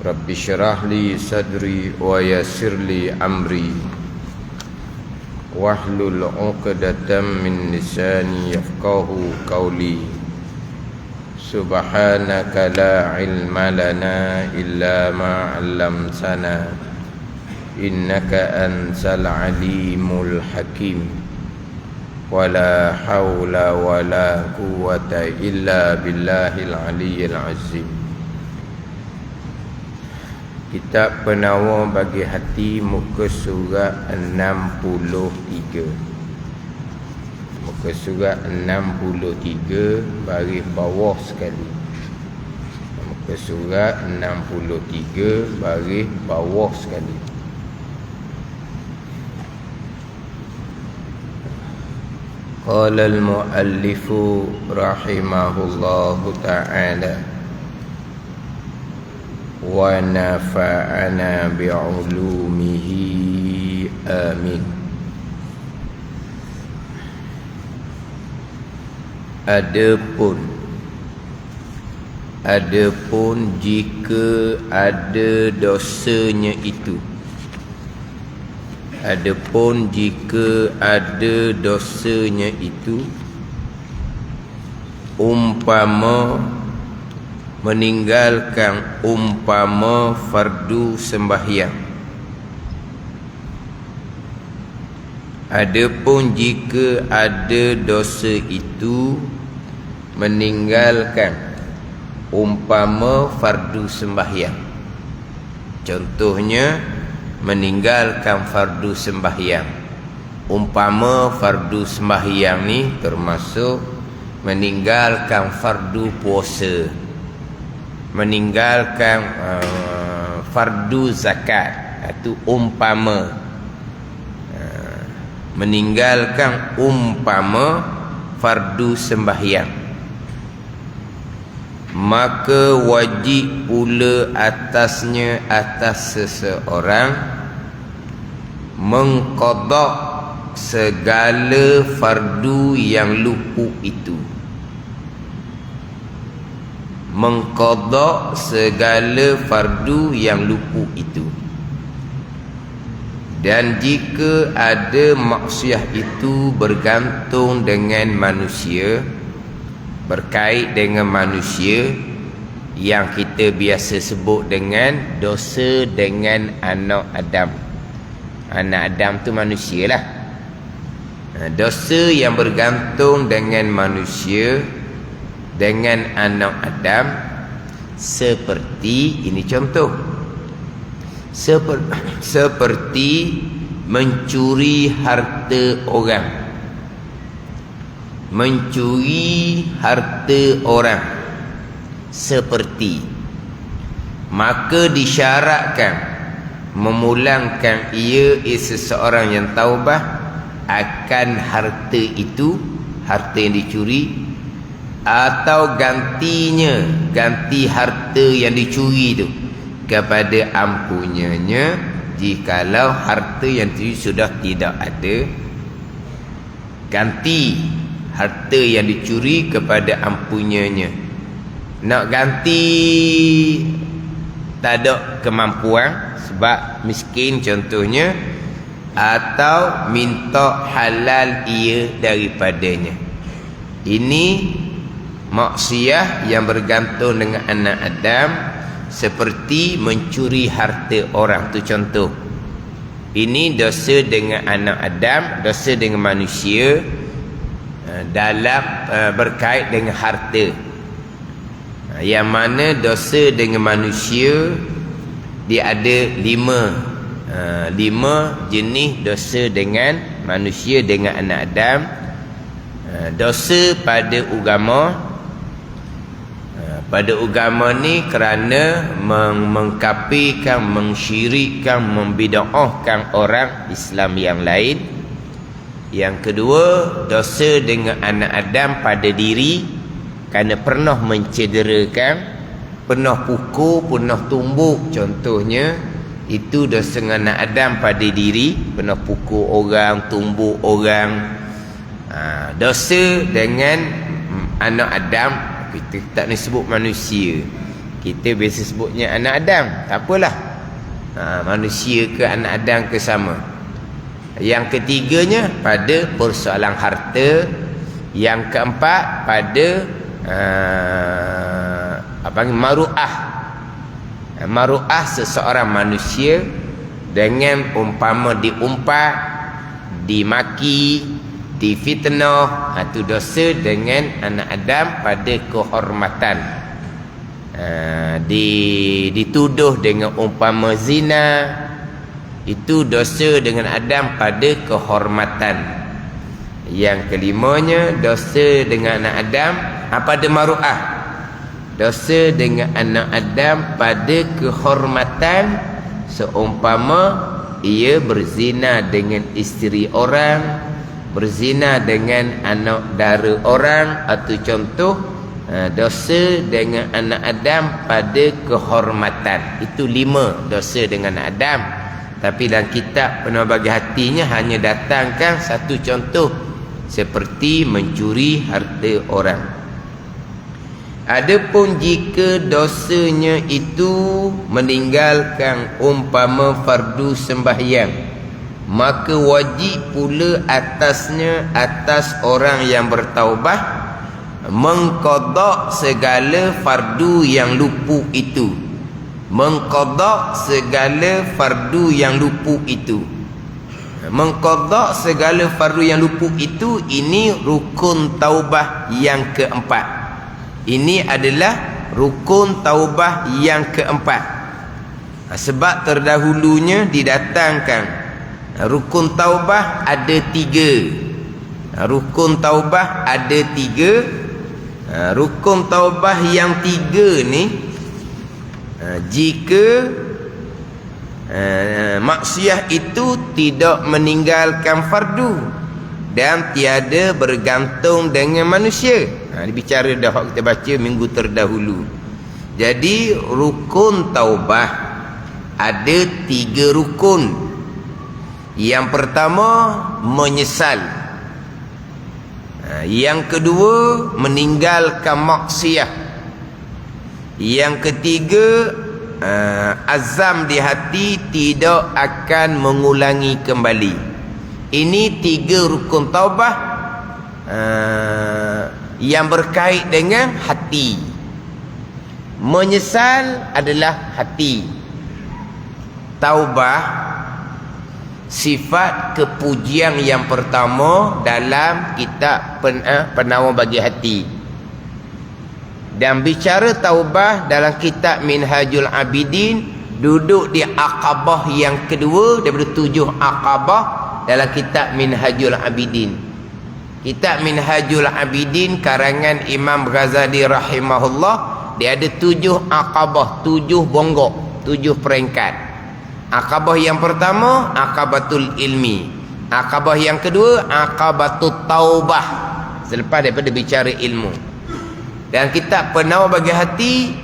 Rabbi syrah li sadri wa yassir li amri wahlul 'uqdatam min lisani yafqahu qawli. Subhanaka la ilma lana illa ma 'allamtana innaka antal alimul hakim. Wala haula wala quwwata illa billahil aliyyil azim. Kitab Penawar bagi Hati, muka surat 63. Muka surat 63 baris bawah sekali. Muka surat 63 baris bawah sekali. Qala al-muallifu rahimahullahu ta'ala wa nafa'ana bi'ulumihi amin. Adapun jika ada dosanya itu, adapun jika ada dosanya itu, umpama meninggalkan umpama fardu sembahyang. Adapun jika ada dosa itu meninggalkan umpama fardu sembahyang. Contohnya meninggalkan fardu sembahyang. Umpama fardu sembahyang ni termasuk meninggalkan fardu puasa, meninggalkan fardu zakat. Itu umpama, meninggalkan umpama fardu sembahyang. Maka wajib pula atasnya, atas seseorang, mengqada segala fardu yang luput itu. Mengqada segala fardu yang luput itu. Dan jika ada maksiat itu bergantung dengan manusia, berkait dengan manusia, yang kita biasa sebut dengan dosa dengan anak Adam. Anak Adam tu manusia lah. Dosa yang bergantung dengan manusia, dengan anak Adam, seperti ini contoh, seperti mencuri harta orang. Mencuri harta orang, seperti, maka disyaratkan memulangkan ia seseorang yang taubah akan harta itu, harta yang dicuri, atau gantinya, ganti harta yang dicuri itu kepada ampunyanya jikalau harta yang dicuri sudah tidak ada. Ganti harta yang dicuri kepada ampunyanya. Nak ganti tak ada kemampuan sebab miskin contohnya, atau minta halal ia daripadanya. Ini maksiat yang bergantung dengan anak Adam, seperti mencuri harta orang tu contoh. Ini dosa dengan anak Adam, dosa dengan manusia, dalam berkait dengan harta. Yang mana dosa dengan manusia dia ada 5 jenis dosa dengan manusia, dengan anak Adam. Dosa pada agama, pada agama ni kerana mengkafirkan, mensyirikkan, membid'ahkan orang Islam yang lain. Yang kedua, dosa dengan anak Adam pada diri, kerana pernah mencederakan, pernah pukul, pernah tumbuk contohnya. Itu dosa dengan anak Adam pada diri, pernah pukul orang, tumbuk orang. Dosa dengan anak Adam, kita tak nak sebut manusia, Kita biasa sebutnya anak Adam, tak apalah. Manusia ke anak Adam ke sama. Yang ketiganya pada persoalan harta. Yang keempat pada maru'ah. Maru'ah seseorang manusia dengan umpama diumpat, dimaki, difitnah, itu dosa dengan anak Adam pada kehormatan. Dituduh dengan umpama zina, itu dosa dengan Adam pada kehormatan. Yang kelimanya dosa dengan anak Adam pada maru'ah, dosa dengan anak Adam pada kehormatan, seumpama ia berzina dengan isteri orang, berzina dengan anak dara orang, atau contoh dosa dengan anak Adam pada kehormatan. Itu 5 dosa dengan anak Adam. Tapi dalam kitab Penuh Bagi Hatinya hanya datangkan satu contoh, seperti mencuri harta orang. Adapun jika dosanya itu meninggalkan umpama fardu sembahyang, maka wajib pula atasnya, atas orang yang bertaubat, mengqada segala fardu yang luput itu. Mengqada segala fardu yang luput itu. Mengqada segala fardu yang luput itu, ini rukun taubah yang keempat. Ini adalah rukun taubah yang keempat. Sebab terdahulunya didatangkan rukun taubah ada 3. Rukun taubah ada 3. Rukun taubah yang 3 ni, jika maksiat itu tidak meninggalkan fardu dan tiada bergantung dengan manusia. Dibicara dah kita baca minggu terdahulu. Jadi rukun taubah ada 3 rukun. Yang pertama menyesal. Yang kedua meninggalkan maksiat. Yang ketiga azam di hati tidak akan mengulangi kembali. Ini 3 rukun taubah yang berkait dengan hati. Menyesal adalah hati. Taubah sifat kepujian yang pertama dalam kitab Penawar Bagi Hati. Dan bicara taubah dalam kitab Minhajul Abidin, duduk di akabah yang kedua daripada 7 akabah dalam kitab Minhajul Abidin. Kitab Minhajul Abidin karangan Imam Ghazali rahimahullah, dia ada 7 akabah, 7 bonggok, 7 peringkat. Akabah yang pertama akabatul ilmi. Akabah yang kedua akabatul taubah, selepas daripada bicara ilmu. Dan kitab Penawar Bagi Hati,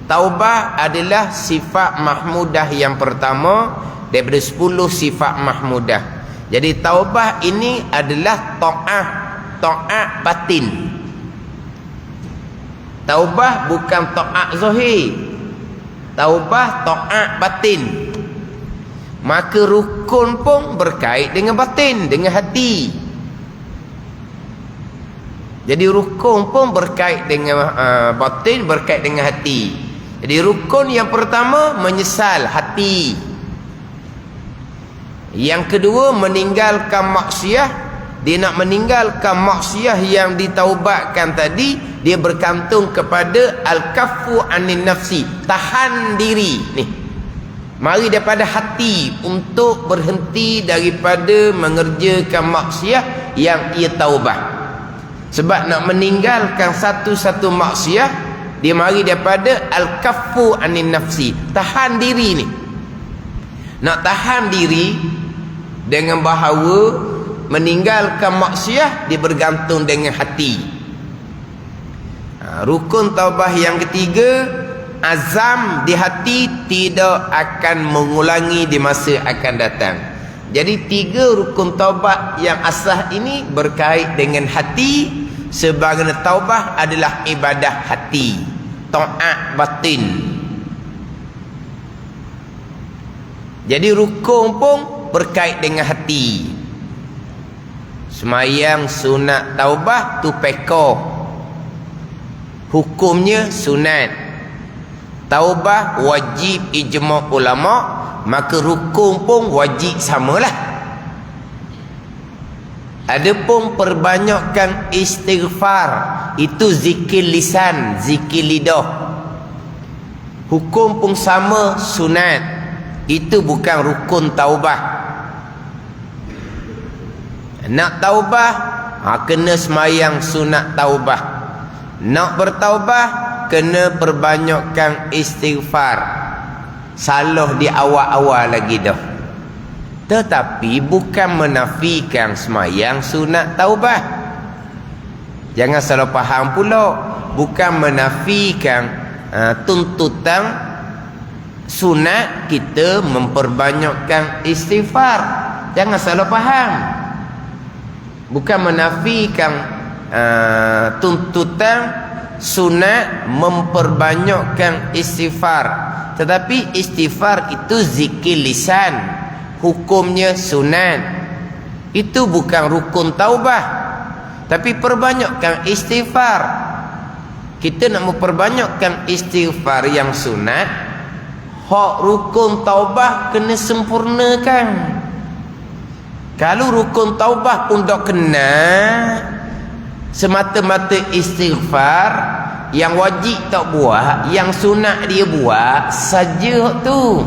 taubah adalah sifat mahmudah yang pertama daripada 10 sifat mahmudah. Jadi taubah ini adalah ta'at batin. Taubah bukan ta'at zahir. Taubah ta'at batin. Maka rukun pun berkait dengan batin, dengan hati. Jadi rukun pun berkait dengan batin, berkait dengan hati. Jadi rukun yang pertama menyesal, hati. Yang kedua meninggalkan maksiat. Dia nak meninggalkan maksiat yang ditaubatkan tadi, dia bergantung kepada al-kaffu anin nafsi, tahan diri ni. Mari daripada hati untuk berhenti daripada mengerjakan maksiat yang ia taubat. Sebab nak meninggalkan satu-satu maksiat, dia mari daripada al-kaffu anin nafsi, tahan diri ni. Nak tahan diri dengan bahawa meninggalkan maksiat, dia bergantung dengan hati. Rukun taubah yang ketiga, azam di hati tidak akan mengulangi di masa akan datang. Jadi 3 rukun taubat yang asas ini berkait dengan hati. Sebagai taubah adalah ibadah hati, taat batin. Jadi rukun pun berkait dengan hati. Semayang sunat taubah tu pekoh, hukumnya sunat. Taubah wajib ijma' ulama', maka rukun pun wajib samalah. Adapun perbanyakkan istighfar, itu zikir lisan, zikir lidah. Hukum pun sama, sunat. Itu bukan rukun taubah. Nak taubah, kena semayang sunat taubah. Nak bertaubah, kena perbanyakkan istighfar. Salah di awal-awal lagi dah. Tetapi bukan menafikan semayang sunat taubah. Jangan salah faham pula. Bukan menafikan tuntutan sunat kita memperbanyakkan istighfar. Jangan salah faham. Bukan menafikan tuntutan sunat memperbanyakkan istighfar. Tetapi istighfar itu zikir lisan, hukumnya sunat. Itu bukan rukun taubah. Tapi perbanyakkan istighfar. Kita nak memperbanyakkan istighfar yang sunat, hak rukun taubah kena sempurnakan. Kalau rukun taubah pun tak kena, semata-mata istighfar, yang wajib tak buat, yang sunat dia buat saja tu.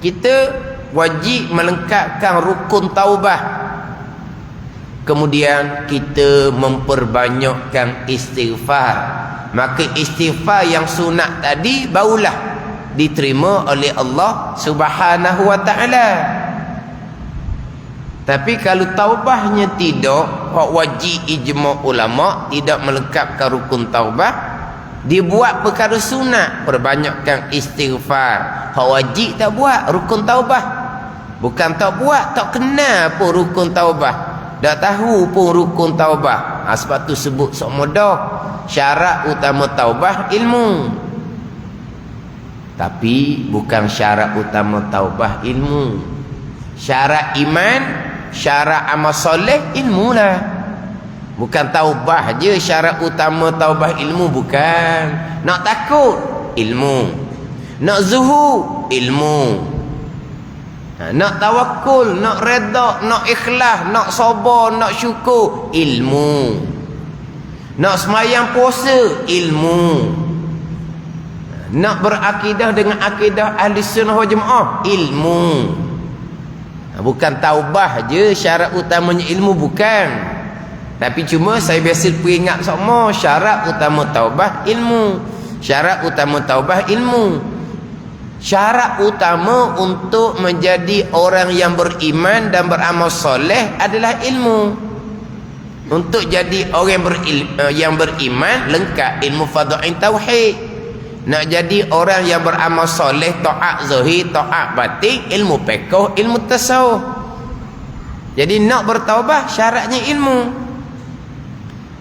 Kita wajib melengkapkan rukun taubah. Kemudian kita memperbanyakkan istighfar. Maka istighfar yang sunat tadi barulah diterima oleh Allah Subhanahu wa ta'ala. Tapi kalau taubahnya tidak, hak wajib ijma' ulama', tidak melengkapkan rukun taubah, dia buat perkara sunat, perbanyakkan istighfar. Hak wajib tak buat rukun taubah. Bukan tak buat, tak kenal pun rukun taubah. Tak tahu pun rukun taubah. Sebab tu sebut sok mudah. Syarat utama taubah ilmu. Tapi bukan syarat utama taubah ilmu. Syarat iman, syarat amal soleh ilmu lah. Bukan taubah je syarat utama taubah ilmu, bukan. Nak takut ilmu. Nak zuhud ilmu. Nak tawakul, nak redha, nak ikhlas, nak sabar, nak syukur ilmu. Nak semayang puasa ilmu. Nak berakidah dengan akidah ahli sunnah wal jamaah ilmu. Bukan taubah je syarat utamanya ilmu, bukan. Tapi cuma saya biasa peringat semua, syarat utama taubah ilmu. Syarat utama taubah ilmu. Syarat utama untuk menjadi orang yang beriman dan beramal soleh adalah ilmu. Untuk jadi orang yang beriman lengkap ilmu fardhu tauhid. Nak jadi orang yang beramal soleh, taat zahir, taat batin, ilmu fiqh, ilmu tasawuf. Jadi nak bertaubah syaratnya ilmu.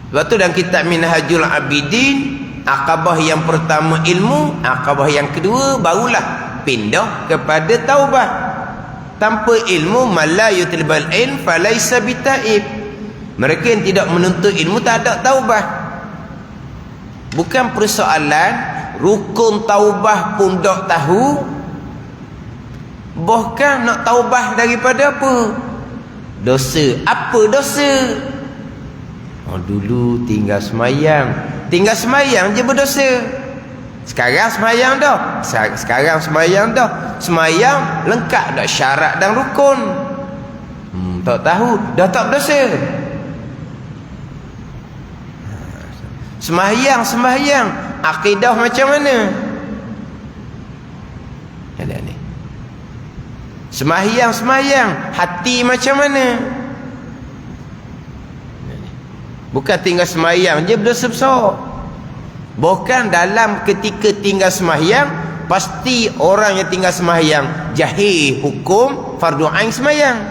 Sebab tu dalam kitab Minhajul Abidin, akabah yang pertama ilmu, akabah yang kedua barulah pindah kepada taubah. Tanpa ilmu, man la yutlibal ilm falaysa bitaib. Mereka yang tidak menuntut ilmu tak ada taubah. Bukan persoalan rukun taubah pun tak tahu, bahkan nak taubah daripada apa? Dosa. Apa dosa? Dulu tinggal semayang. Tinggal semayang je berdosa. Sekarang semayang dah. Sekarang semayang dah. Semayang lengkap dah syarat dan rukun. Tak tahu, dah tak berdosa. Semayang, akidah macam mana? Ada ni. Semayang, hati macam mana? Bukan tinggal semayang je berdosa besar. Bukan dalam ketika tinggal semayang, pasti orang yang tinggal semayang jahil hukum fardu ain semayang.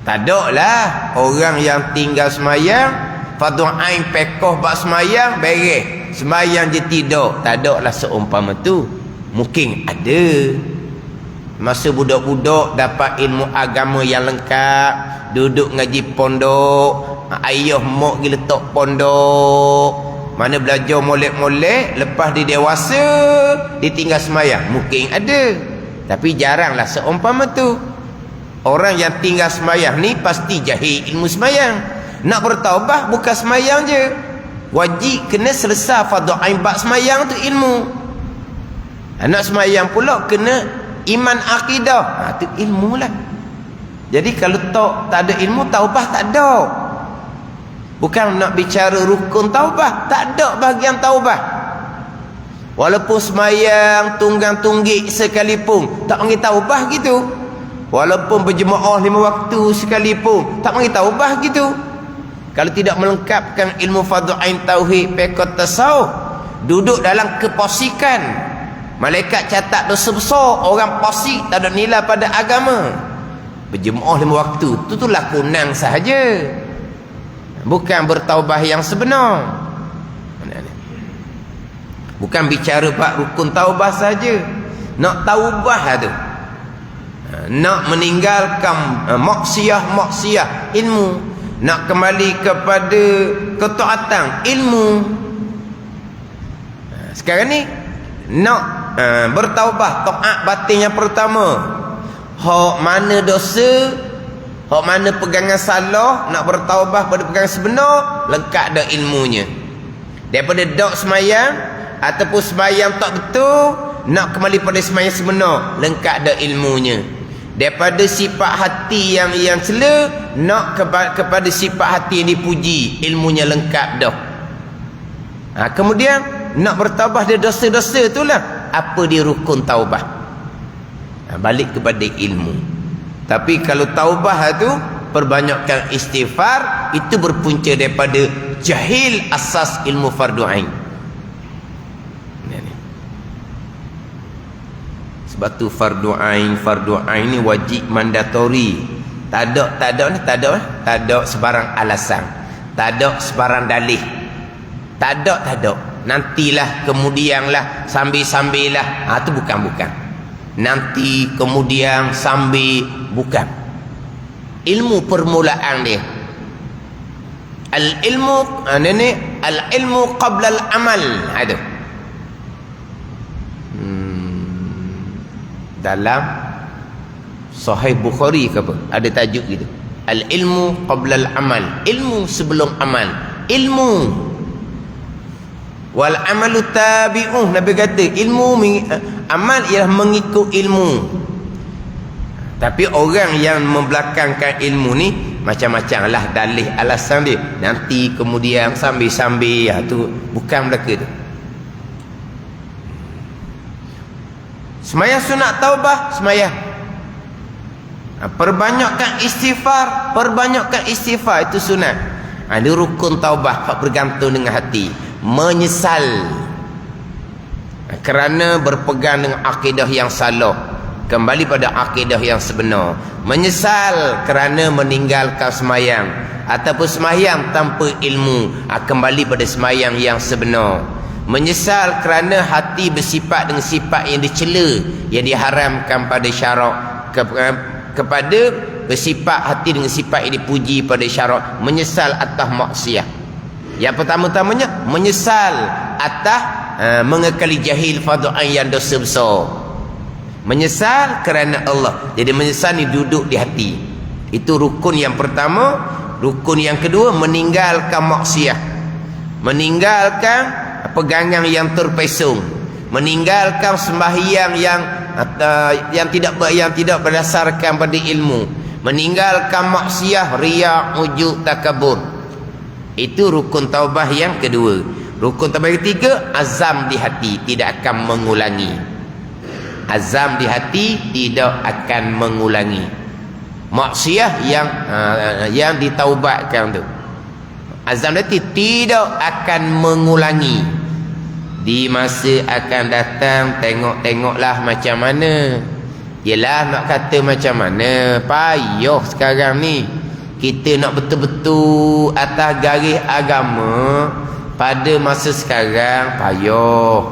Tak ada lah orang yang tinggal semayang fardu ain pekoh bak semayang beres, semayang je tidur. Tak ada lah seumpama tu. Mungkin ada. Masa budak-budak dapat ilmu agama yang lengkap, duduk ngaji pondok, ayah mak pergi letak pondok, mana belajar molek-molek, lepas dia dewasa ditinggal semayang. Mungkin ada, tapi jaranglah seumpama tu. Orang yang tinggal semayang ni pasti jahil ilmu semayang. Nak bertaubah bukan semayang je, wajib kena selesai fardu ain bab semayang tu ilmu. Nak semayang pula kena iman akidah, tu ilmu lah. Jadi kalau tak ada ilmu, taubah tak ada. Bukan nak bicara rukun taubah, tak ada bahagian taubah. Walaupun semayang tunggang-tunggik sekalipun, tak panggil taubah gitu. Walaupun berjemaah 5 waktu sekalipun, tak panggil taubah gitu. Kalau tidak melengkapkan ilmu fardhu ain tauhid, fiqh tasawuf, duduk dalam keposikan, malaikat catat dosa besar, orang posik tak ada nilai pada agama. Berjemaah 5 waktu, tu lakonan sahaja, bukan bertaubah yang sebenar. Bukan bicara bab rukun taubah saja. Nak taubah tu, nak meninggalkan maksiat ilmu, nak kembali kepada ketaatan ilmu. Sekarang ni nak bertaubah, taat batin yang pertama, hak mana dosa, hak mana pegangan salah, nak bertaubah pada pegangan sebenar, lengkap dah ilmunya. Daripada dok semayang ataupun semayang tak betul, nak kembali pada semayang sebenar, lengkap dah ilmunya. Daripada sifat hati yang cela, nak kepada sifat hati yang dipuji, ilmunya lengkap dah. Kemudian nak bertaubah dari dosa-dosa itulah apa dia rukun taubah. Balik kepada ilmu. Tapi kalau taubah tu perbanyakkan istighfar, itu berpunca daripada jahil asas ilmu fardu ain. Sebab tu fardu ain ni wajib mandatori. Tak ada sebarang alasan, tak ada sebarang dalih, tak ada. Nantilah, kemudianlah, sambil-sambilah, tu bukan. Nanti, kemudian, sambil, bukan. Ilmu permulaan dia. Al-ilmu qabla al-amal. Ada dalam Sahih Bukhari ke apa, ada tajuk gitu, al-ilmu qabla al-amal, ilmu sebelum amal. Ilmu wal amalu tabi'uh, Nabi kata ilmu amal ialah mengikut ilmu. Tapi orang yang membelakangkan ilmu ni macam-macam lah dalih alasan dia, nanti kemudian sambil-sambil, tu bukan mereka tu. Semayang sunat taubah, semayang, perbanyakkan istighfar, itu sunat. Ini rukun taubah, hak bergantung dengan hati. Menyesal kerana berpegang dengan akidah yang salah, kembali pada akidah yang sebenar. Menyesal kerana meninggalkan semayang ataupun semayang tanpa ilmu, kembali pada semayang yang sebenar. Menyesal kerana hati bersifat dengan sifat yang dicela, yang diharamkan pada syarak, kepada bersifat hati dengan sifat yang dipuji pada syarak. Menyesal atas maksiat. Yang pertama-tamanya menyesal atas mengekali jahil fardu ain yang dosa besar. Menyesal kerana Allah. Jadi menyesal ni duduk di hati. Itu rukun yang pertama. Rukun yang kedua, meninggalkan maksiat, meninggalkan pegangan yang terpesong, meninggalkan sembahyang yang tidak berdasarkan pada ilmu, meninggalkan maksiat, riya, ujub, takabur. Itu rukun taubah yang kedua. Rukun taubah yang ketiga, azam di hati, tidak akan mengulangi. Azam di hati, tidak akan mengulangi maksiat yang ditaubatkan tu. Azam di hati tidak akan mengulangi. Di masa akan datang, tengoklah macam mana. Yelah, nak kata macam mana, payah sekarang ni. Kita nak betul-betul atas garis agama pada masa sekarang, payah.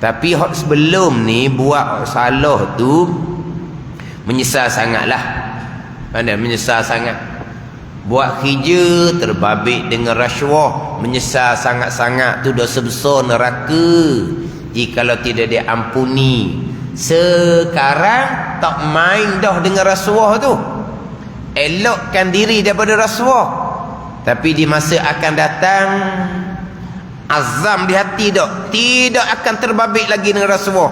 Tapi hak sebelum ni buat salah tu menyesal sangatlah. Mana menyesal sangat. Buat kerja terbabit dengan rasuah, menyesal sangat-sangat, tu dosa besar neraka jikalau tidak diampuni. Sekarang tak main dah dengan rasuah tu, elokkan diri daripada rasuah. Tapi di masa akan datang azam di hati dak, tidak akan terbabit lagi dengan rasuah.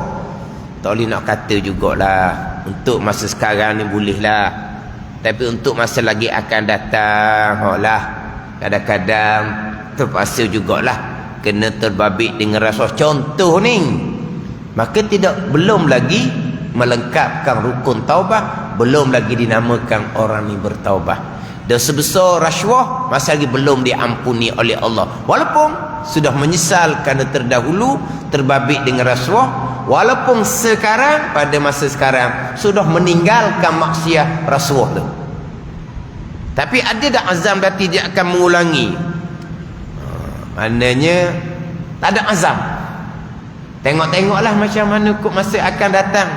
Tak boleh nak kata jugalah untuk masa sekarang ni bolehlah, tapi untuk masa lagi akan datang, lah kadang-kadang terpaksa jugalah kena terbabit dengan rasuah. Contoh ni, maka belum lagi melengkapkan rukun taubah, belum lagi dinamakan orang ni bertaubah. Dosa besar rasuah masih lagi belum diampuni oleh Allah, walaupun sudah menyesal kerana terdahulu terbabit dengan rasuah, walaupun sekarang pada masa sekarang sudah meninggalkan maksiat rasuah tu. Tapi ada tak azam hati dia akan mengulangi? Maknanya tak ada azam. Tengok-tengoklah macam mana kok masa akan datang.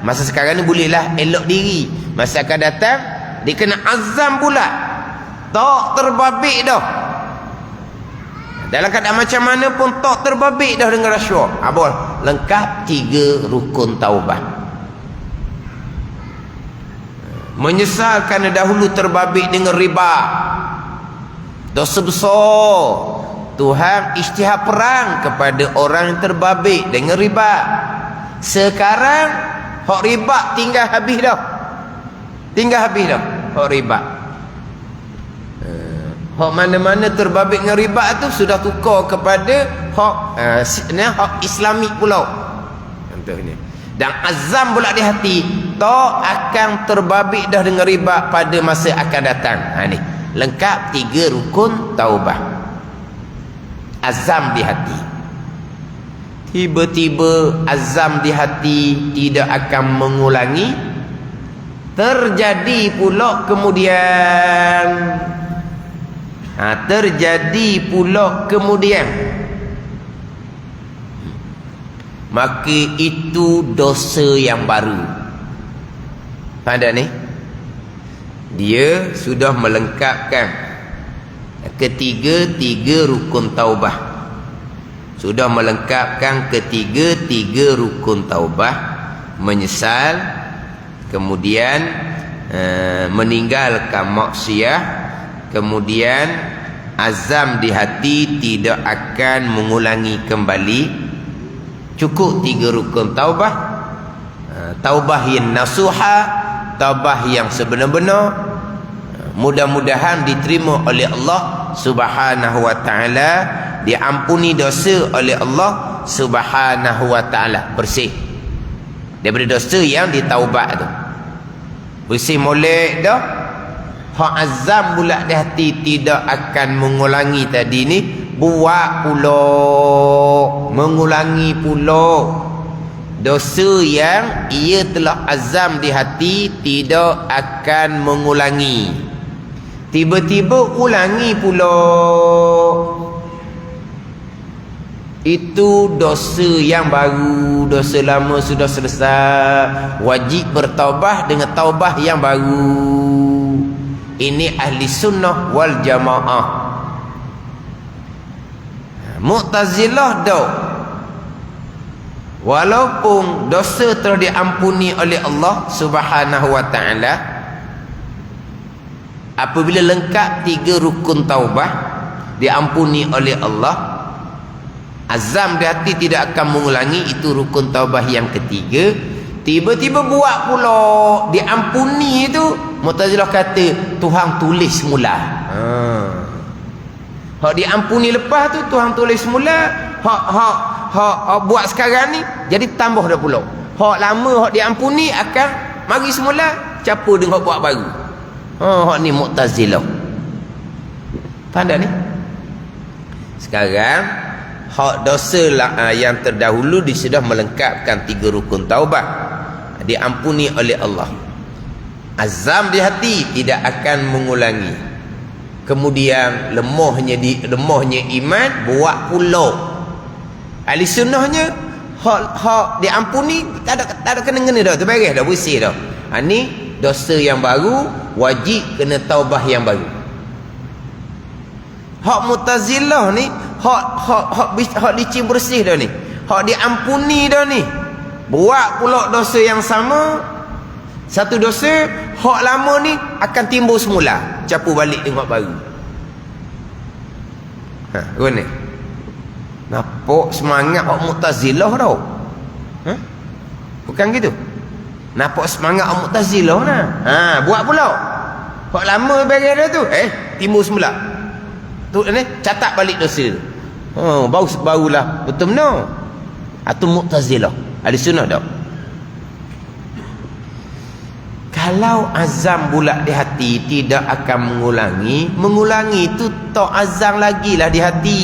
Masa sekarang ni bolehlah elok diri, masa akan datang dia kena azam pula, tak terbabit dah. Dalam keadaan macam mana pun tak terbabit dah dengan rasuah. Abang lengkap 3 rukun taubah. Menyesal kerana dahulu terbabit dengan riba, dosa besar. Tuhan isytihar perang kepada orang yang terbabit dengan riba. Sekarang hak riba tinggal habis dah, tinggal habis dah hak riba. Hak mana-mana terbabit dengan riba tu sudah tukar kepada hak Islamik pula. Contohnya. Dan azam pula di hati, tak akan terbabit dah dengan riba pada masa akan datang. Ni lengkap 3 rukun taubah. Azam di hati. Tiba-tiba azam di hati tidak akan mengulangi, terjadi pula kemudian. Terjadi pula kemudian, maka itu dosa yang baru. Pada ni dia sudah melengkapkan ketiga-tiga rukun taubah, sudah melengkapkan ketiga-tiga rukun taubah, menyesal, kemudian meninggalkan maksiat, kemudian azam di hati tidak akan mengulangi kembali. Cukup 3 rukun taubah. Taubah yang nasuha, taubah yang sebenar-benar. Mudah-mudahan diterima oleh Allah Subhanahu wa taala, diampuni dosa oleh Allah Subhanahu wa taala, bersih daripada dosa yang ditaubat tu. Bersih molek dah. Hak azam pula di hati tidak akan mengulangi tadi ni, buat pula, mengulangi pula dosa yang ia telah azam di hati tidak akan mengulangi. Tiba-tiba ulangi pula, itu dosa yang baru. Dosa lama sudah selesai, wajib bertaubah dengan taubah yang baru. Ini ahli sunnah wal jamaah. Mu'tazilah dah, walaupun dosa telah diampuni oleh Allah Subhanahu wa taala, apabila lengkap 3 rukun taubah diampuni oleh Allah, azam di hati tidak akan mengulangi, itu rukun taubah yang ketiga. Tiba-tiba buat pula, diampuni itu, Mu'tazilah kata Tuhan tulis semula. Hak diampuni lepas tu Tuhan tulis semula, hak buat sekarang ni jadi tambah dah pula. Hak lama hak diampuni akan mari semula, campur dengan hak buat baru. Hak ni Mu'tazilah. Pandai ni. Sekarang hak dosa yang terdahulu sudah melengkapkan 3 rukun taubah, diampuni oleh Allah. Azam di hati tidak akan mengulangi. Kemudian lemahnya iman, buat pula. Ahli sunnahnya hak diampuni tak ada kena-kena dah, terberes dah, bersih dah. Ni dosa yang baru, wajib kena taubah yang baru. Hak Mu'tazilah ni hak licin bersih dah ni, hak diampuni dah ni. Buat pula dosa yang sama, satu dosa, hak lama ni akan timbul semula, capu balik dengan hak baru. Guna nampak semangat hak Mu'tazilah tau. Bukan gitu. Nampak semangat hak Mu'tazilah nah. Buat pula hak lama beres dah tu, timbul semula tu ni, catat balik dosa. Barulah betul benar. Atau Mu'tazilah ada sunnah tak? Kalau azam bulat di hati tidak akan mengulangi itu tak azam lagi lah di hati.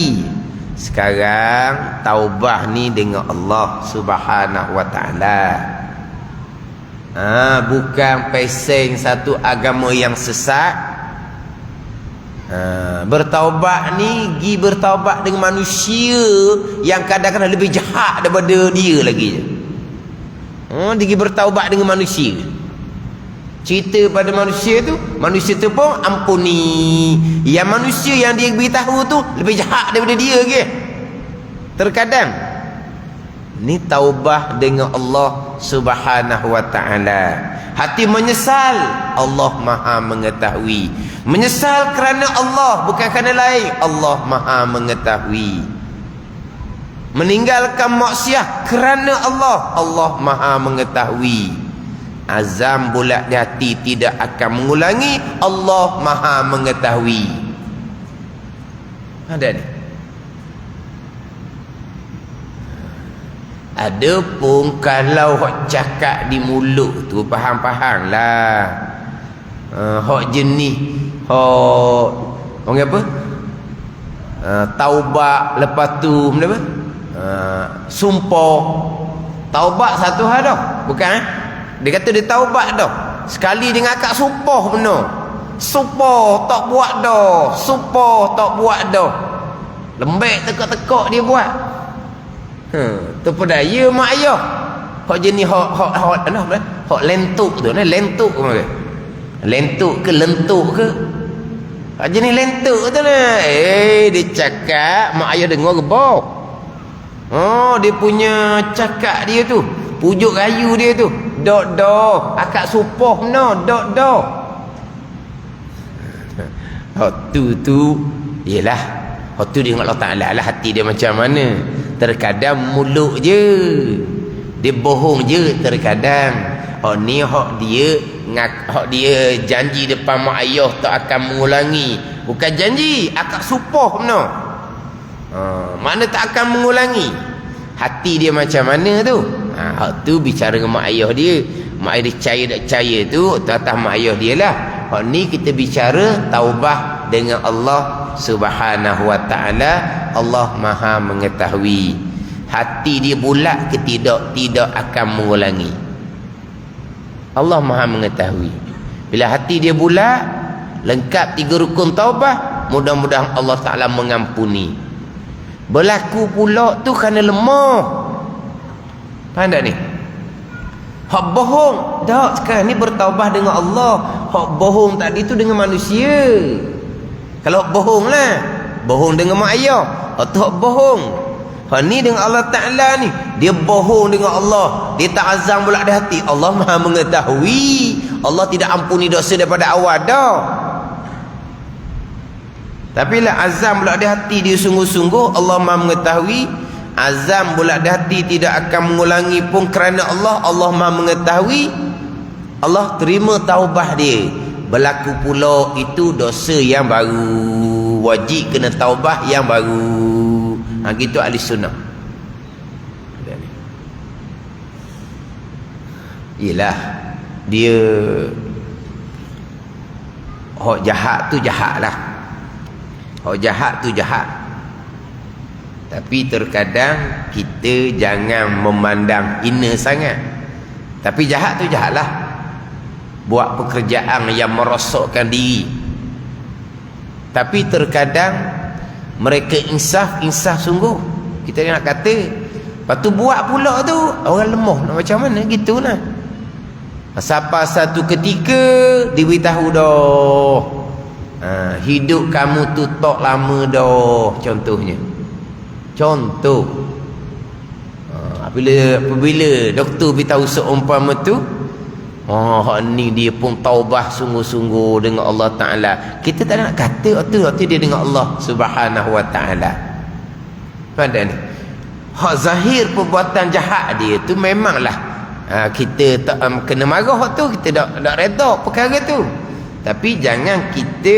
Sekarang taubah ni dengan Allah Subhanahu wa taala. Bukan peseng satu agama yang sesat. Bertaubat ni bertaubat dengan manusia yang kadang-kadang lebih jahat daripada dia lagi. Dia bertaubat dengan manusia. Cerita pada manusia tu pun ampuni. Yang manusia yang dia beritahu tu lebih jahat daripada dia ke. Terkadang ni taubah dengan Allah Subhanahu wa taala. Hati menyesal, Allah Maha mengetahui. Menyesal kerana Allah, bukan kerana lain. Allah Maha mengetahui. Meninggalkan maksiat kerana Allah, Allah Maha mengetahui. Azam bulat di hati tidak akan mengulangi, Allah Maha mengetahui. Ada ni. Adapun kalau hak cakap di mulut tu faham-faham lah. Hak jenis hak orang apa? Taubat lepas tu apa? Sumpah. Taubat satu hal dah, bukan Dia kata dia taubat dah. Sekali dia ngakak sumpah benar. Sumpah tak buat dah. Sumpah tak buat dah. Lembek tekak-tekak dia buat. Terpedaya mak ayah. Hak jenis hak lentuk tu, lentuk ke? Lentuk ke lentuk ke? Hak jenis lentuk tu lah. Dia cakap mak ayah dengar gebok. Dia punya cakap dia tu, pujuk rayu dia tu. Dok akak supah benar, dok. Hak tu ialah hak tu dia dengan Allah Taala lah, hati dia macam mana. Terkadang mulut je dia bohong je terkadang. Ni hak dia janji depan mak ayah tak akan mengulangi. Bukan janji, akak supah benar. Mana tak akan mengulangi. Hati dia macam mana tu? Hak tu bicara dengan mak ayah dia. Mak ayah dia percaya tak percaya tu atas mak ayah dia lah. Hak ni kita bicara taubah dengan Allah Subhanahu wa taala. Allah Maha mengetahui. Hati dia bulat ke tidak akan mengulangi. Allah Maha mengetahui. Bila hati dia bulat, lengkap 3 rukun taubah, mudah-mudahan Allah Taala mengampuni. Berlaku pula tu kerana lemah. Faham tak ni? Hak bohong tak, sekarang ni bertaubah dengan Allah. Hak bohong tadi tu dengan manusia. Kalau bohong lah, bohong dengan mak ayah, hak tu hak bohong. Hak ni dengan Allah Ta'ala ni, dia bohong dengan Allah. Dia tak azam pula di hati. Allah Maha mengetahui. Allah tidak ampuni dosa daripada awal dah. Tapi lah azam pula di hati dia sungguh-sungguh, Allah Maha mengetahui. Azam pula di hati tidak akan mengulangi pun kerana Allah Maha mengetahui. Allah terima taubah dia. Berlaku pula itu dosa yang baru, wajib kena taubah yang baru. Gitu ahli sunnah. Yelah, dia hak jahat tu jahat lah. Hak jahat tu jahat. Tapi terkadang kita jangan memandang hina sangat. Tapi jahat tu jahat lah. Buat pekerjaan yang merosakkan diri. Tapi terkadang mereka insaf sungguh. Kita nak kata Lepas tu buat pula tu orang lemah nak macam mana, gitulah. Sampai satu ketika diberitahu dah, hidup kamu tu tak lama dah, contohnya. Contoh, apabila doktor beritahu seumpama tu, ni dia pun taubah sungguh-sungguh dengan Allah Ta'ala. Kita tak nak kata waktu dia dengan Allah Subhanahu Wa Ta'ala. Pada ni hak zahir perbuatan jahat dia tu memanglah kita tak kena marah tu, kita tak reda perkara tu. Tapi jangan kita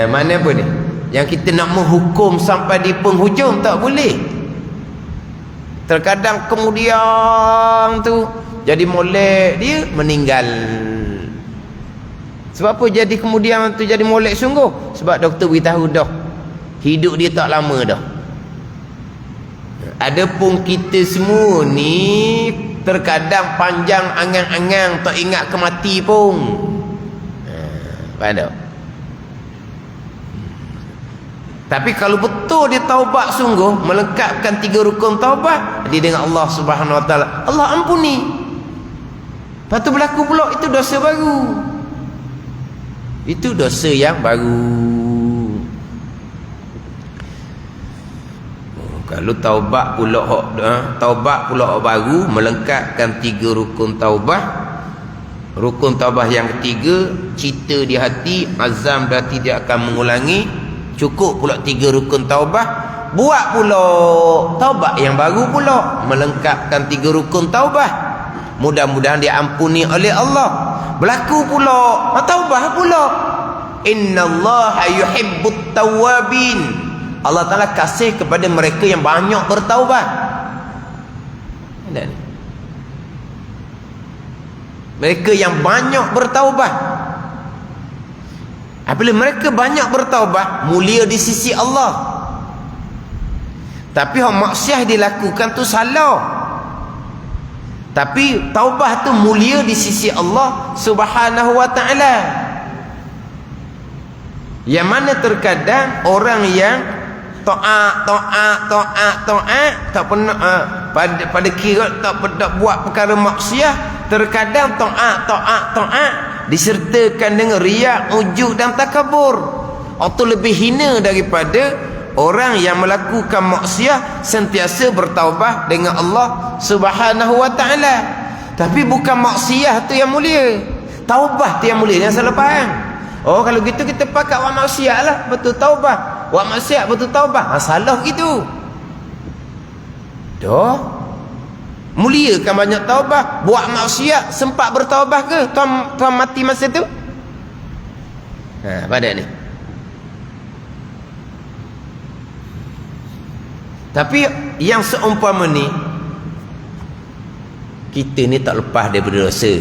mana apa ni, yang kita nak menghukum sampai di penghujung, tak boleh. Terkadang kemudian tu jadi molek, dia meninggal. Sebab apa jadi kemudian tu jadi molek sungguh? Sebab doktor beritahu dah, hidup dia tak lama dah. Adapun kita semua ni terkadang panjang angang-angang, tak ingat ke mati pun. Faham tak? Tapi kalau betul dia taubat sungguh, melengkapkan 3 rukun taubat, dia dengan Allah Subhanahu Wa Taala, Allah ampuni. Lepas tu berlaku pula itu dosa baru. Itu dosa yang baru. Kalau taubat pula baru, melengkapkan 3 rukun taubat. Rukun taubat yang ketiga, cita di hati, azam di hati dia akan mengulangi. Cukup pula 3 rukun taubat. Buat pula taubat yang baru pula, melengkapkan 3 rukun taubat. Mudah-mudahan diampuni oleh Allah. Berlaku pula taubat pula. Innallaha yuhibbut tawwabin. Allah Ta'ala kasih kepada mereka yang banyak bertaubat. Mereka yang banyak bertaubat. Apabila mereka banyak bertaubat, mulia di sisi Allah. Tapi hak maksiat dilakukan tu salah. Tapi taubah tu mulia di sisi Allah Subhanahu Wa Ta'ala. Yang mana terkadang orang yang taat tak pernah pada kira tak buat perkara maksiat, terkadang taat disertakan dengan riak, ujub dan takabur. Atau lebih hina daripada orang yang melakukan maksiat sentiasa bertaubat dengan Allah Subhanahu Wa Ta'ala. Tapi bukan maksiat tu yang mulia, taubah tu yang mulia. Jangan salah faham. Kalau gitu kita pakat buat maksiat lah, betul taubah. Buat maksiat betul taubah, salah gitu. Dah mulia kan banyak taubah. Buat maksiat sempat bertaubah ke tuan mati masa tu? Pada ni. Tapi yang seumpama ni, kita ni tak lepas daripada dosa.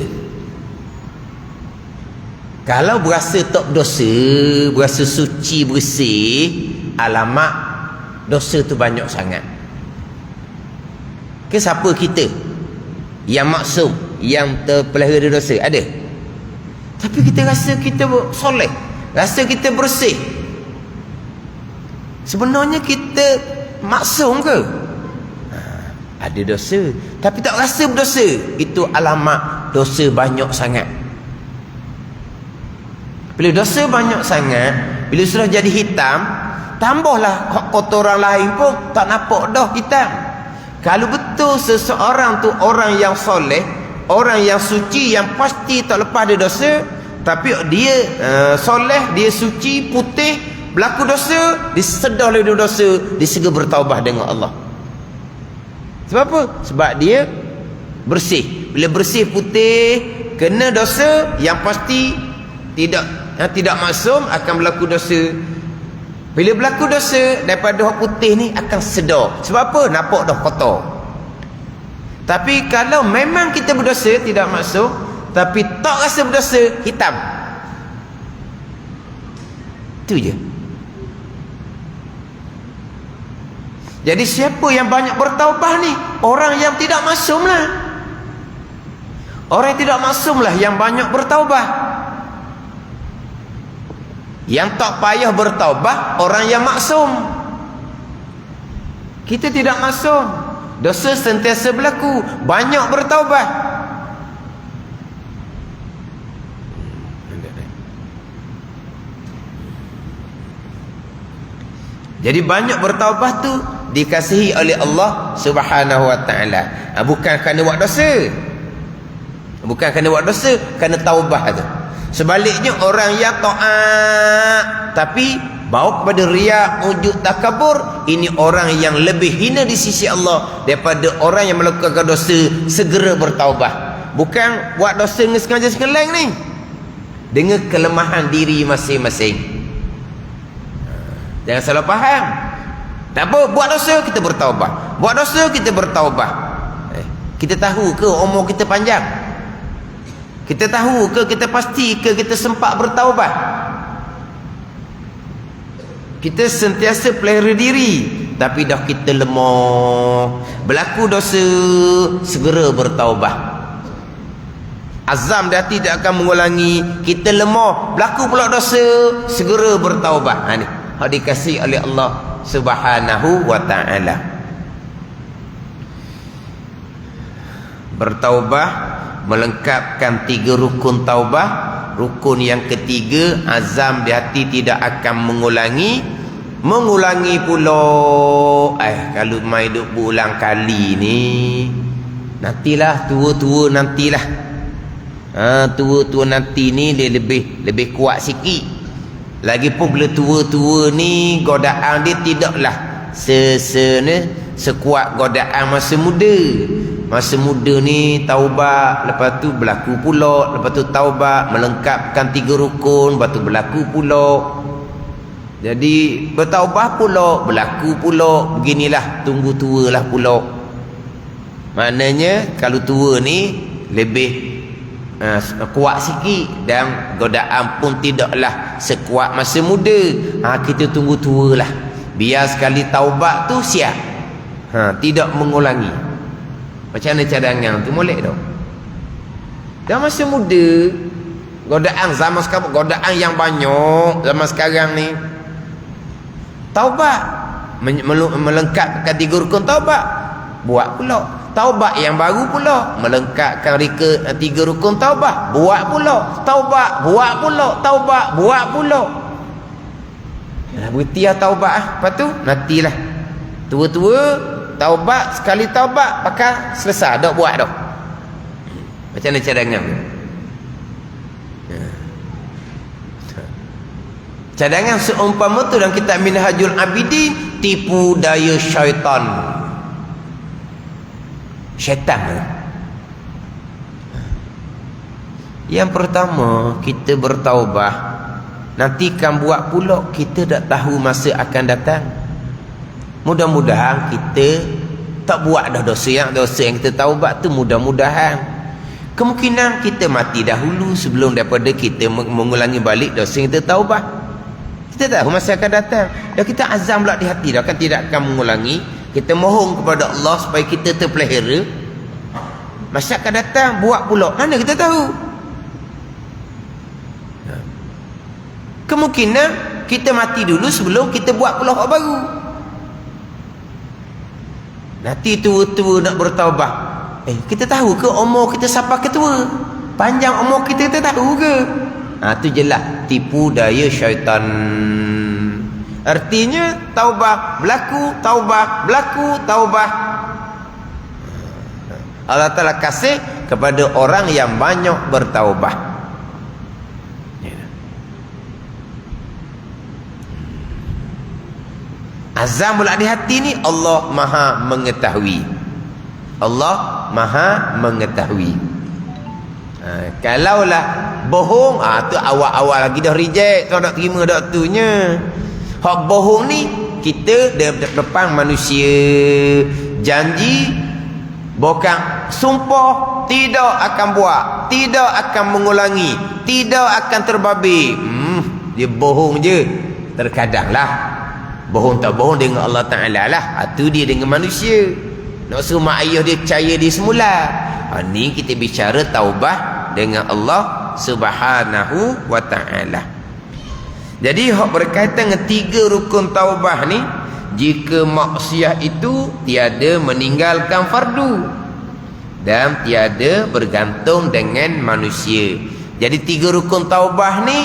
Kalau berasa tak berdosa, berasa suci bersih, alamak dosa tu banyak sangat. Ke siapa kita yang maksum, yang terpelihara dosa? Ada. Tapi kita rasa kita soleh, rasa kita bersih. Sebenarnya kita maksum ke? Ada dosa, tapi tak rasa berdosa. Itu alamat dosa banyak sangat. Bila dosa banyak sangat, bila sudah jadi hitam, tambahlah kotoran lain pun tak nampak dah hitam. Kalau betul seseorang tu orang yang soleh, orang yang suci, yang pasti tak lepas dari dosa, tapi dia soleh, dia suci, putih, berlaku dosa, disedah oleh dosa, dia segera bertaubat dengan Allah. Sebab apa? Sebab dia bersih. Bila bersih, putih, kena dosa, yang pasti tidak maksum akan berlaku dosa. Bila berlaku dosa, daripada hak putih ni akan sedar. Sebab apa? Nampak dah kotor. Tapi kalau memang kita berdosa, tidak maksum, tapi tak rasa berdosa, hitam. Itu je. Jadi siapa yang banyak bertaubah ni? Orang yang tidak maksum lah. Orang yang tidak maksum lah yang banyak bertaubah. Yang tak payah bertaubah orang yang maksum. Kita tidak maksum. dosa sentiasa berlaku, banyak bertaubat. Jadi banyak bertaubat tu dikasihi oleh Allah Subhanahu wa taala. Bukan kerana buat dosa. Bukan kerana buat dosa, kerana taubah tu. Sebaliknya orang yang taat tapi bawa kepada riak, ujub, takabur, ini orang yang lebih hina di sisi Allah daripada orang yang melakukan dosa segera bertaubat. Bukan buat dosa dengan sengaja sekeleng ni, dengan kelemahan diri masing-masing. Jangan salah faham. Tak apa, buat dosa kita bertaubat. Buat dosa kita bertaubat. Kita tahu ke umur kita panjang? Kita tahu ke, kita pasti ke kita sempat bertaubat? Kita sentiasa pelihara diri, tapi dah kita lemah, berlaku dosa, segera bertaubat. Azam di hati tidak akan mengulangi. Kita lemah, berlaku pula dosa, segera bertaubat. Ni hak dikasih oleh Allah Subhanahu wa ta'ala. Bertaubah melengkapkan 3 rukun taubah. Rukun yang ketiga, azam di hati tidak akan mengulangi. Mengulangi pula, kalau mai duk berulang kali ni, nantilah tua-tua nantilah. Tua-tua nanti ni dia lebih kuat sikit. Lagipun bila tua-tua ni, godaan dia tidaklah sekuat godaan masa muda. Masa muda ni taubat, lepas tu berlaku pula, lepas tu taubat melengkapkan 3 rukun, lepas tu berlaku pula. Jadi bertaubat pula, berlaku pula. Beginilah, tunggu tua lah pula. Maknanya kalau tua ni lebih kuat sikit, dan godaan pun tidaklah sekuat masa muda. Kita tunggu tua lah, biar sekali taubat tu siap, tidak mengulangi. Macam mana cadangan tu molek tau. Dah masa muda, godaan zaman sekarang, godaan yang banyak zaman sekarang ni. Taubat melengkapkan 3 rukun taubat, buat pula. Taubat yang baru pula, melengkapkan 3 rukun taubat, buat pula. Taubat, buat pula. Taubat, buat pula. Berhentilah taubat. Lepas tu nantilah tua-tua taubat, sekali taubat pakai selesai, dak buat dah. Macam mana cadangan? Cadangan seumpama tu dalam kitab Minhajul Abidin, tipu daya syaitan. Syaitan. Yang pertama, kita bertaubah, nanti kan buat pula, kita tak tahu masa akan datang. Mudah-mudahan kita tak buat dah dosa yang kita taubat tu. Mudah-mudahan kemungkinan kita mati dahulu sebelum daripada kita mengulangi balik dosa yang kita taubat. Kita tahu masa akan datang, dan kita azam pula di hati dah kan tidak akan mengulangi. Kita mohon kepada Allah supaya kita terpelihara. Masa akan datang buat pula, mana kita tahu? Kemungkinan kita mati dulu sebelum kita buat pula hak baru. Nanti tua-tua nak bertaubat, kita tahu ke umur kita sampai ketua? Panjang umur kita tahu ke? Tu jelas tipu daya syaitan. Artinya taubat berlaku, taubat berlaku, taubat. Allah Ta'ala kasih kepada orang yang banyak bertaubat. Azam pula di hati ni, Allah Maha mengetahui. Allah Maha mengetahui. Kalaulah bohong, tu awal-awal lagi dah reject, kau tak terima doktornya. Hak bohong ni, kita depan manusia janji, bukan sumpah tidak akan buat, tidak akan mengulangi, tidak akan terbabit. Dia bohong je. Terkadang lah bohong tak bohong dengan Allah Ta'ala lah. Itu dia dengan manusia. Nak suruh mak ayah dia percaya dia semula. Ni kita bicara taubah dengan Allah Subhanahu wa Ta'ala. Jadi hak berkaitan dengan 3 rukun taubah ni, jika maksiat itu tiada meninggalkan fardu dan tiada bergantung dengan manusia. Jadi 3 rukun taubah ni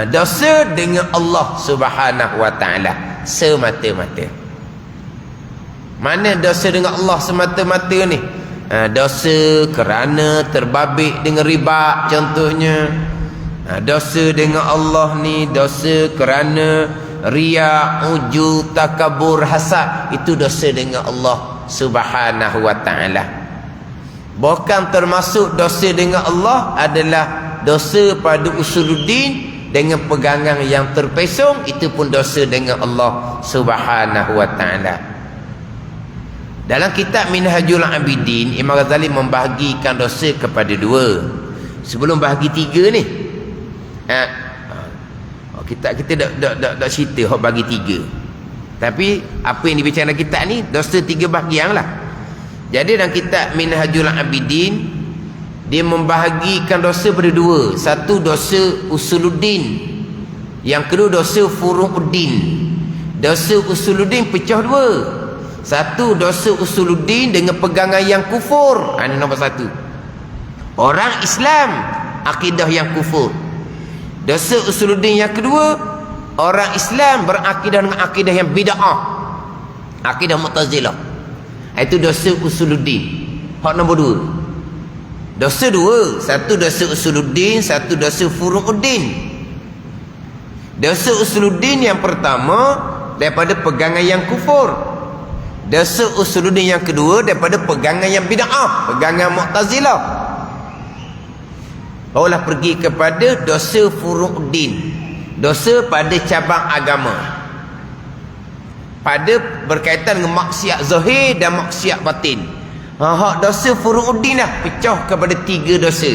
dosa dengan Allah Subhanahu wa taala semata-mata. Mana dosa dengan Allah semata-mata ni? Dosa kerana terbabit dengan riba contohnya. Dosa dengan Allah ni dosa kerana riya, ujub, takabur, hasad. Itu dosa dengan Allah Subhanahu wa taala. Bukan termasuk dosa dengan Allah adalah dosa pada usuluddin dengan pegangan yang terpesong. Itu pun dosa dengan Allah Subhanahu wa taala. Dalam kitab Minhajul Abidin, Imam Ghazali membahagikan dosa kepada 2. Sebelum bahagi 3 ni, kita dak cerita hok bagi 3. Tapi apa yang dibicarakan kitab ni dosa 3 bahagian lah. Jadi dalam kitab Minhajul Abidin, dia membahagikan dosa pada 2. Satu dosa usuluddin, yang kedua dosa furu'uddin. Dosa usuluddin pecah 2. Satu dosa usuluddin dengan pegangan yang kufur. Ini nombor 1. Orang Islam akidah yang kufur. Dosa usuluddin yang kedua, orang Islam berakidah dengan akidah yang bid'ah, akidah Mu'tazilah. Itu dosa usuluddin. Hak nombor 2. Dosa 2. Satu dosa usuluddin, satu dosa furu'uddin. Dosa usuluddin yang pertama daripada pegangan yang kufur. Dosa usuluddin yang kedua daripada pegangan yang bid'ah, pegangan Mu'tazilah. Barulah pergi kepada dosa furu'uddin, dosa pada cabang agama, pada berkaitan dengan maksiat zahir dan maksiat batin. Hak dosa furu'uddin dah pecah kepada 3 dosa.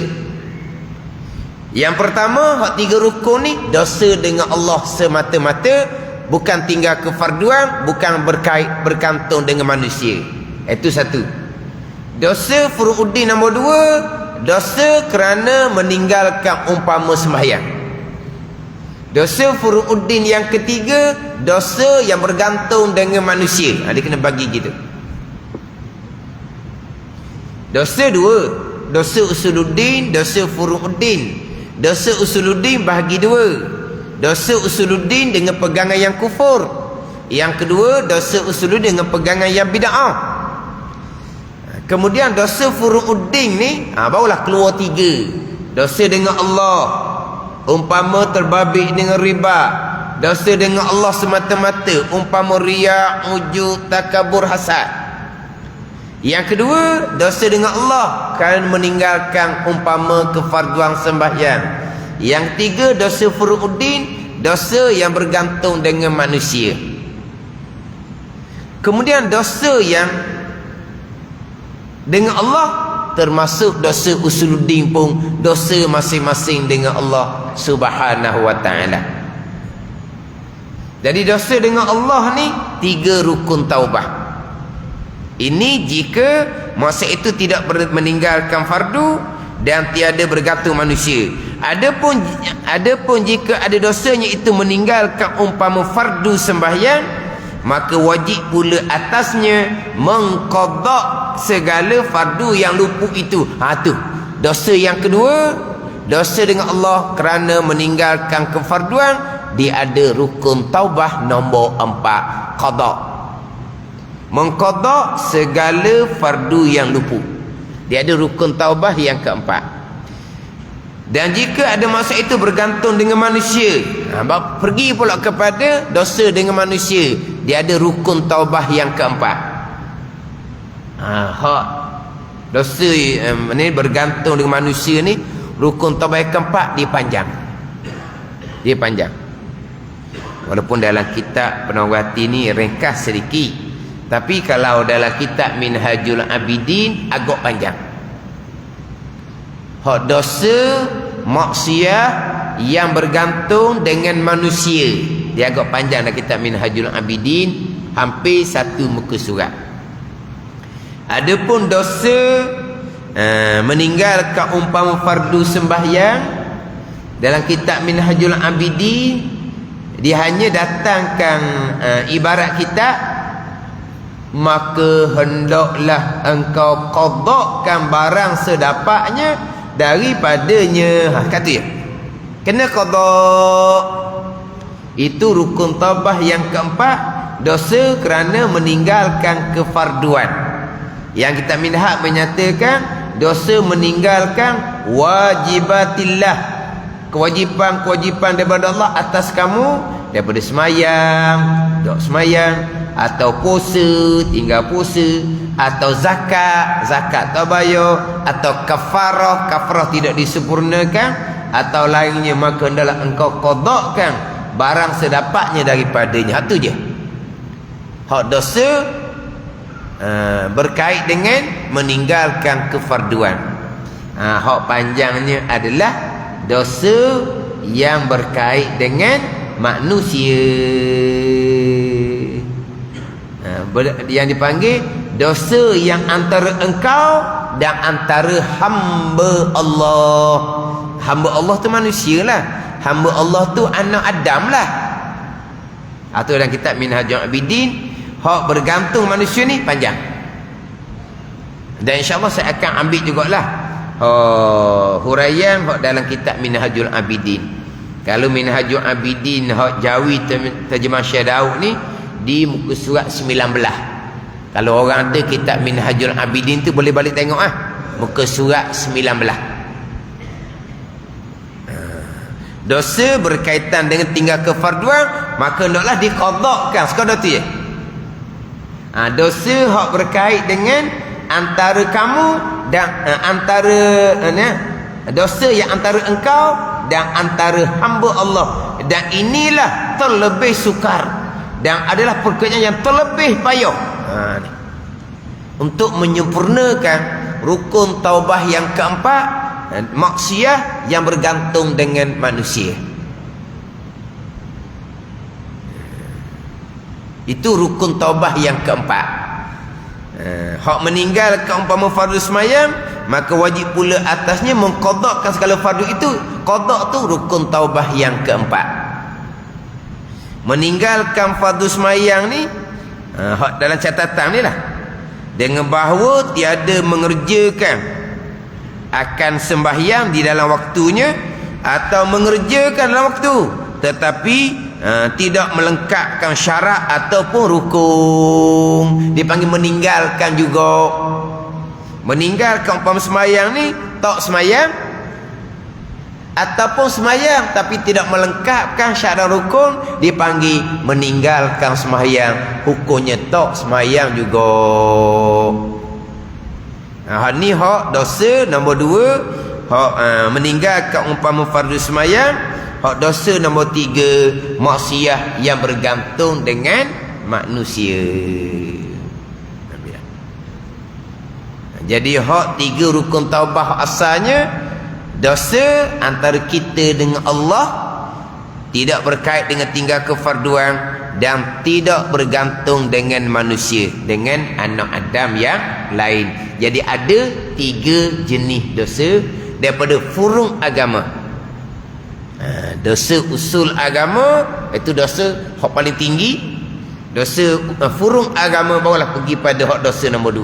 Yang pertama, hak 3 rukun ni dosa dengan Allah semata-mata, bukan tinggal kefarduan, bukan bergantung dengan manusia. Itu satu. Dosa furu'uddin nombor 2, dosa kerana meninggalkan umpama sembahyang. Dosa furu'uddin yang ketiga, dosa yang bergantung dengan manusia. Dia kena bagi gitu. Dosa 2, dosa usuluddin, dosa furu'uddin. Dosa usuluddin bahagi 2. Dosa usuluddin dengan pegangan yang kufur. Yang kedua, dosa usuluddin dengan pegangan yang bid'ah. Kemudian dosa furu'uddin ni barulah keluar 3. Dosa dengan Allah, umpama terbabit dengan riba. Dosa dengan Allah semata-mata, umpama riya, ujub, takabur, hasad. Yang kedua, dosa dengan Allah kerana meninggalkan umpama kefarduan sembahyang. Yang ketiga, dosa furu'uddin, dosa yang bergantung dengan manusia. Kemudian dosa yang dengan Allah termasuk dosa usuluddin pun dosa masing-masing dengan Allah Subhanahu wa taala. Jadi dosa dengan Allah ni 3 rukun taubah. Ini jika masa itu tidak meninggalkan fardu dan tiada bergantung manusia. Adapun jika ada dosanya itu meninggalkan umpama fardu sembahyang, maka wajib pula atasnya mengqada segala fardu yang luput itu. Tu dosa yang kedua, dosa dengan Allah kerana meninggalkan kefarduan. Dia ada rukun taubah nombor 4, qada. Mengqada segala fardu yang luput. Dia ada rukun taubah yang keempat. Dan jika ada masa itu bergantung dengan manusia, pergi pula kepada dosa dengan manusia, dia ada rukun taubah yang keempat. Hak dosa ni bergantung dengan manusia ni, rukun taubah yang keempat dia panjang. Dia panjang. Walaupun dalam kitab Penawati ni ringkas sedikit, tapi kalau dalam kitab Minhajul Abidin agak panjang. Hak dosa maksiat yang bergantung dengan manusia, dia agak panjang dalam kitab Minhajul Abidin, hampir 1 muka surat. Adapun dosa meninggalkan umpama fardu sembahyang, dalam kitab Minhajul Abidin Dia hanya datangkan ibarat kita, maka hendaklah engkau qadakkan barang sedapatnya daripadanya. Kata dia kena qadak. Itu rukun taubah yang keempat, dosa kerana meninggalkan kefarduan. Yang kita minhaj menyatakan dosa meninggalkan wajibatillah, kewajipan-kewajipan daripada Allah atas kamu, daripada semayang, dok semayang, atau puasa, tinggal puasa, atau zakat tak bayar, atau kafarah tidak disempurnakan, atau lainnya, maka hendaklah engkau qadakkan barang sedapatnya daripadanya. Itu je hak dosa berkait dengan meninggalkan kefarduan. Hak panjangnya adalah dosa yang berkait dengan manusia, yang dipanggil dosa yang antara engkau dan antara hamba Allah. Hamba Allah tu manusia lah, hamba Allah tu anak Adam lah. Atau dalam kitab Minhajul Abidin, hak bergantung manusia ni panjang, dan insyaAllah saya akan ambil jugalah huraian hak dalam kitab Minhajul Abidin. Kalau Minhajul Abidin hak Jawi terjemah Syekh Daud ni di muka surat 19. Kalau orang ada kitab Minhajul Abidin tu boleh balik tengok muka surat 19. Dosa berkaitan dengan tinggal kefarduan, maka hendaklah diqadakkan sekadar tu je. Dosa hak berkait dengan antara kamu dan dosa yang antara engkau dan antara hamba Allah, dan inilah terlebih sukar dan adalah perkara yang terlebih payah untuk menyempurnakan rukun taubah yang keempat, maksiat yang bergantung dengan manusia. Itu rukun taubah yang keempat. Hak meninggalkan umpama fardu semayang, maka wajib pula atasnya mengqadakkan segala fardu itu. Qadak tu rukun taubah yang keempat. Meninggalkan fardu semayang ni hak dalam catatan ni lah, dengan bahawa tiada mengerjakan akan sembahyang di dalam waktunya, atau mengerjakan dalam waktu tetapi tidak melengkapkan syarat ataupun rukun, dipanggil meninggalkan juga. Meninggalkan umpama semayang ni, tak semayang ataupun semayang tapi tidak melengkapkan syarat rukun, dipanggil meninggalkan semayang, hukumnya tak semayang juga. Ni hak dosa nombor 2, hak meninggalkan umpama fardu semayang. Hak dosa nombor 3, maksiat yang bergantung dengan manusia. Jadi hak 3 rukun taubah asalnya, dosa antara kita dengan Allah, tidak berkait dengan tinggal kefarduan, dan tidak bergantung dengan manusia, dengan anak Adam yang lain. Jadi ada 3 jenis dosa daripada furung agama. Dosa usul agama, itu dosa hak paling tinggi. Dosa furung agama barulah pergi pada hak dosa nombor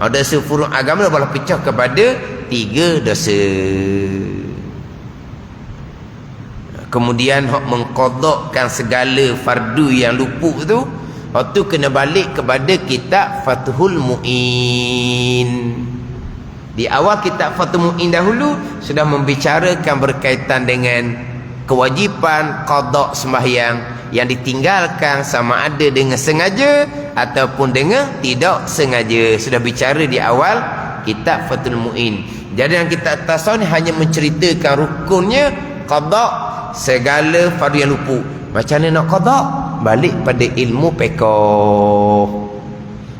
2. Dosa furung agama barulah pecah kepada 3 dosa. Kemudian hak mengqadakkan segala fardu yang luput tu, hak tu kena balik kepada kitab Fathul Mu'in. Di awal kitab Fathul Mu'in dahulu sudah membicarakan berkaitan dengan kewajipan qada sembahyang yang ditinggalkan, sama ada dengan sengaja ataupun dengan tidak sengaja. Sudah bicara di awal kitab Fathul Mu'in. Jadi yang kitab tasawuf ni hanya menceritakan rukunnya qada segala fardu yang luput. Macam mana nak qada? Balik pada ilmu fiqh.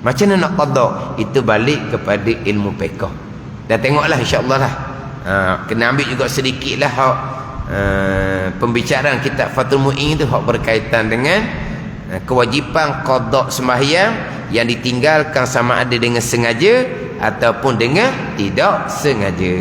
Macam mana nak qada? Itu balik kepada ilmu fiqh. Dan tengoklah insya-Allah lah. Kena ambil juga sedikit lah pembicaraan kitab Fathul Mu'in itu, hak berkaitan dengan kewajipan qada sembahyang yang ditinggalkan, sama ada dengan sengaja ataupun dengan tidak sengaja.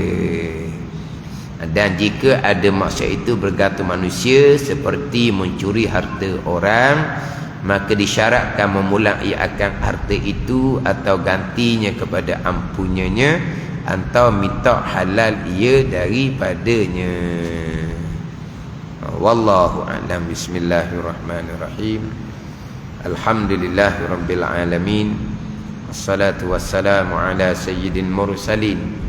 Dan jika ada maksud itu bergantung manusia seperti mencuri harta orang, maka disyaratkan memulak ia akan harta itu atau gantinya kepada ampunannya atau minta halal ia daripadanya. Wallahu a'lam. Bismillahirrahmanirrahim. Alhamdulillahirabbil alamin. Wassalatu wassalamu ala sayyidil mursalin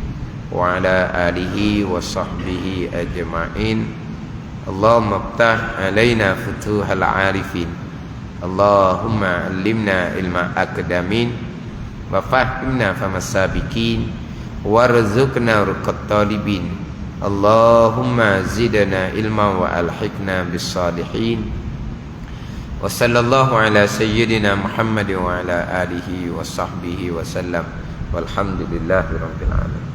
wa ala alihi wa sahbihi ajma'in. Allahumma iftah alaina futuhal arifin. Allahumma allimna ilma akdamin wa fahimna famas sabiqin warzuqna ruqat talibin. Allahumma zidna ilma wa alhiqna bis salihin. Wa sallallahu ala sayyidina Muhammad wa ala alihi wa sahbihi wa sallam. Walhamdulillahi rabbil alamin.